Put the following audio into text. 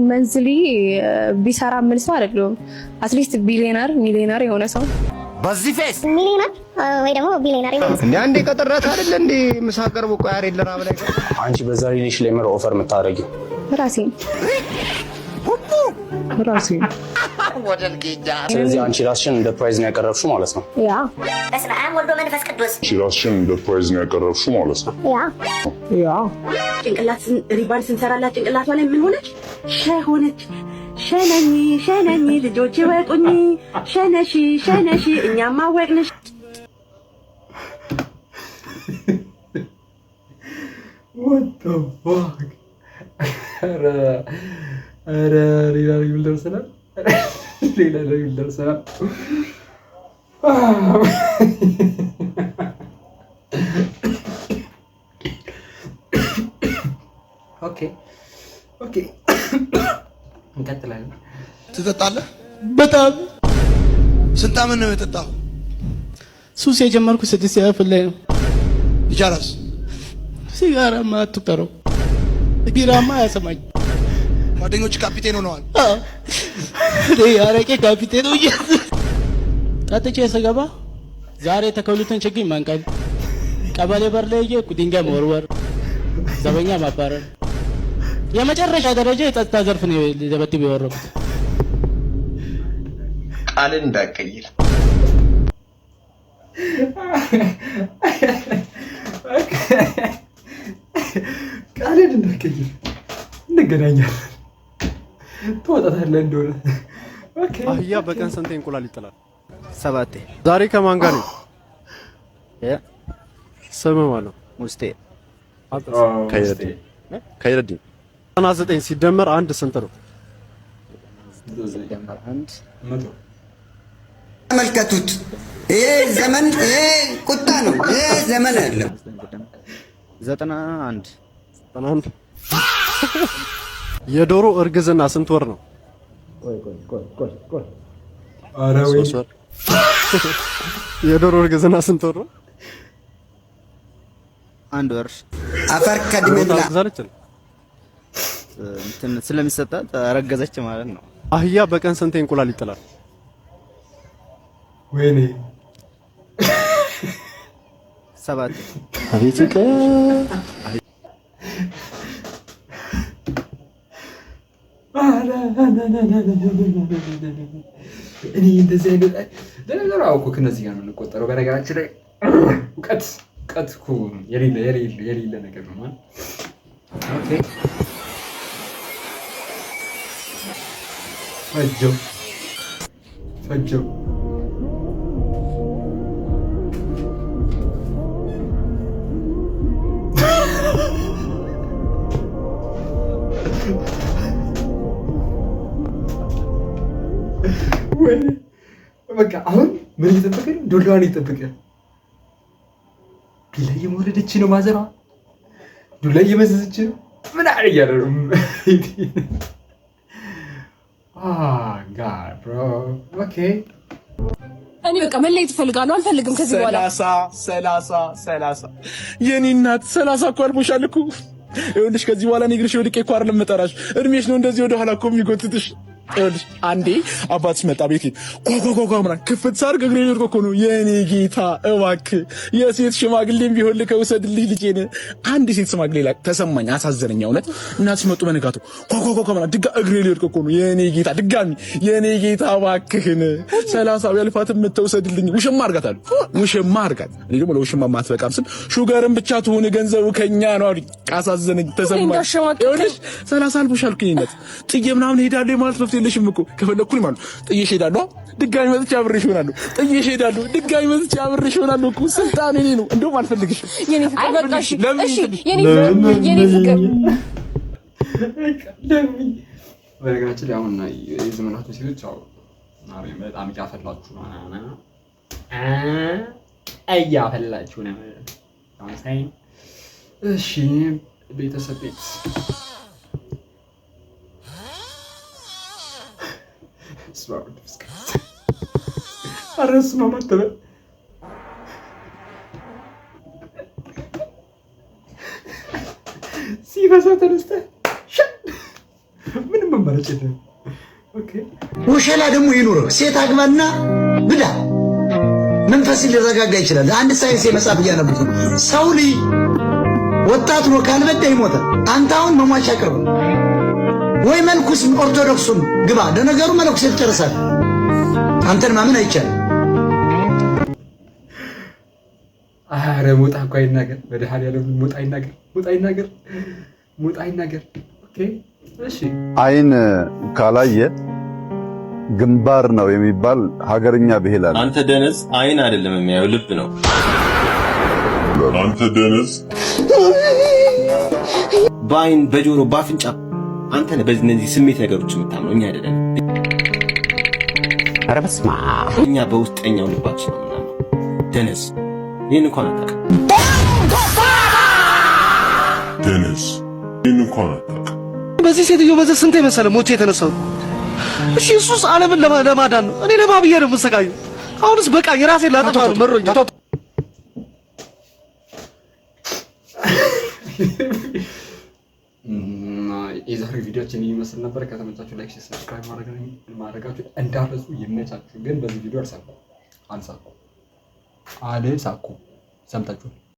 መንዝሊ ቢሰራ ምን ሰው አይደለም አትሊስት ቢሊየነር ሚሊየነር የሆነ ሰው በዚህ ፌስ ሚሊየነር ወይ ደግሞ ቢሊየነር እንዴ አንዴ ቀጥራት አይደል እንዴ ምሳ ቀርቦ ቆይ አይደል ለራብ ላይ አንቺ በዛ ሪሌሽን ላይ ምር ኦፈር የምታደርጊው ራሴን ወደል ጌጃ ስለዚህ አንቺ ራስሽን እንደ ፕራይዝ ነው ያቀረብሽው ማለት ነው ያ በስመ አብ ወልድ ወመንፈስ ቅዱስ አንቺ ራስሽን እንደ ፕራይዝ ነው ያቀረብሽው ማለት ነው ያ ጭንቅላት ሪባን ስንሰራላት ጭንቅላቷ ላይ ምን ሆነች? ሆነች። ሸነኝ ልጆች ወቁኝ ሸነሺ እኛማ ወቅንሽ። What the fuck? ኧረ ሌላ ሪቪል ደርሰናል። ኦኬ እንቀጥላለን። ትጠጣለህ? በጣም ስንት ዓመት ነው የጠጣው? ሱስ የጀመርኩት 6 ዓመት ላይ ነው። ይቻላስ? ሲጋራማ አትጠራው፣ ቢራማ አያሰማኝ። ጓደኞች ካፒቴን ሆነዋል። አረቄ ካፒቴን ነው። ጠጥቼ ስገባ ዛሬ የተከሉትን ችግኝ መንቀል፣ ቀበሌ በር ላይ ድንጋይ መወርወር፣ ዘበኛ ማባረር፣ የመጨረሻ ደረጃ የጸጥታ ዘርፍ ነው ደበትብ የወረኩት። ቃልን እንዳቀይር ቃልን እንዳቀይር እንገናኛለን። ትወጣታለህ እንደሆነ። አህያ በቀን ስንት እንቁላል ይጥላል? 7። ዛሬ ከማን ጋር ነው? ስም ማለት ሙስቴ ከይረዲ 9 ሲደመር 1 ስንት ነው? ተመልከቱት። ይሄ ዘመን ይሄ ቁጣ ነው። ይሄ ዘመን አይደለም። 91 የዶሮ እርግዝና ስንት ወር ነው? ኧረ ወይ የዶሮ እርግዝና ስንት ወር ነው? 1 ወር። አፈር ከድሜላ እንትን ስለሚሰጣት አረገዘች ማለት ነው። አህያ በቀን ስንት እንቁላል ይጥላል? ወይኔ 7። አቤት እኔ እንደዚህ አይነት ለነገሩ አውቆ ከነዚህ ጋር ነው የምንቆጠረው። በነገራችን ላይ እውቀት እኮ የሌለ ነገር ነው ማለት። ኦኬ ፈጀው በቃ አሁን ምን እየጠበቀ ነው? ዶላዋን እየጠበቀ ዱላ እየመወረደች ነው። ማዘሯ ዱላ እየመዘዘች ነው። ምን አለ እያለ ነው። ጋድ ብሮ ኦኬ። እኔ በቃ መለየት እፈልጋለሁ። አልፈልግም ከዚህ በኋላ 30 የኔ እናት 30 እኮ አልፎሻል እኮ። ይኸውልሽ ከዚህ በኋላ እኔ እግርሽ ወድቄ እኮ አይደለም የምጠራሽ፣ እድሜሽ ነው እንደዚህ ወደ ኋላ እኮ የሚጎትትሽ። ይኸውልሽ አንዴ አባትሽ መጣ ቤቴ ጓጓጓጓ ምናምን ክፍት ሳርግ እግሬ ወድቆ እኮ ነው። የኔ ጌታ እባክህ የሴት ሽማግሌም ቢሆን ልከህ ውሰድልኝ ልጄን። አንድ ሴት ሽማግሌ ላይ ተሰማኝ፣ አሳዘነኝ። እውነት እናትሽ መጡ በነጋቱ ጓጓጓጓ ምናምን ድጋ እግሬ ወድቆ እኮ ነው። የኔ ጌታ ድጋሚ የኔ ጌታ እባክህን 30 ያልፋትም ተውሰድልኝ። ውሽማ አርጋታለሁ፣ ውሽማ አርጋት። እኔ ደግሞ ለውሽማ ማትበቃም ስል ሹገርም ብቻ ትሆን ገንዘቡ ከኛ ነው አሉኝ። አሳዘነኝ፣ ተሰማኝ። ይኸውልሽ 30 አልፎሻል እኮ ይነት ጥዬ ምናምን ሄዳለሁ ማለት ነው። የለሽም እኮ ከፈለኩኝ ማለት ጥዬሽ ሄዳለሁ። ድጋሚ መጥቼ አብሬሽ እሆናለሁ። ጥዬሽ ሄዳለሁ። ድጋሚ መጥቼ አብሬሽ እሆናለሁ እኮ ስልጣን እኔ ነው። እንደውም አልፈልግሽም የኔ ፍቅር። በቃ እሺ የኔ ፍቅር ለምን በነገራችን ላይ አሁን የዘመናቱ ሴቶች አዎ በጣም እያፈላችሁ ነው። እያፈላችሁ ነው አሁን ሳይ። እሺ ቤተሰብ ቤት አረስ ነው ማተበ ሲበዛ ተነስተ ምንም መመረጭ የለም። ኦኬ ውሸላ ደግሞ ይኑርህ። ሴት አግባና ብላ መንፈስ ሊረጋጋ ይችላል። አንድ ሳይንስ የመጽሐፍ እያነቡት ሰው ልጅ ወጣት ነው ካልበዳ ይሞታል። አንተ አሁን መሟቻ ቅርብ ወይ መልኩስ ኦርቶዶክሱን ግባ። ለነገሩ መልኩስ ይጨርሳል። አንተን ማመን አይቻልም። አረ ሞጣ እኮ አይናገር። በደሃሊያለም ሞጣ አይናገር። ኦኬ እሺ። አይን ካላየ ግንባር ነው የሚባል ሀገርኛ ብሂል አለ። አንተ ደነዝ አይን አይደለም የሚያየው ልብ ነው። አንተ ደነዝ በአይን በጆሮ በአፍንጫ አንተ ነህ በእነዚህ ስሜት ነገሮች የምታምነው፣ እኛ አይደለም። ኧረ በስመ አብ። እኛ በውስጠኛው ልባችን ነው ምናምን። ደነዝ ይህን እንኳን አታውቅም። ደነዝ ይህን እንኳን አታውቅም። በዚህ ሴትዮ በዚህ ስንት የመሰለ ሞቼ የተነሳው። እሺ እሱስ ዓለምን ለማዳን ነው። እኔ ለማብዬ ነው የምሰቃየው። አሁንስ በቃ የራሴን ላጠፋ ነው መሮኛል። የዛሬው ቪዲዮችን ይመስል ነበር። ከተመቻችሁ ላይክ፣ ሰብስክራይብ ማድረጋችሁ እንዳትረሱ። ይመቻችሁ። ግን በዚህ ቪዲዮ አልሳኩም ሰምታችሁ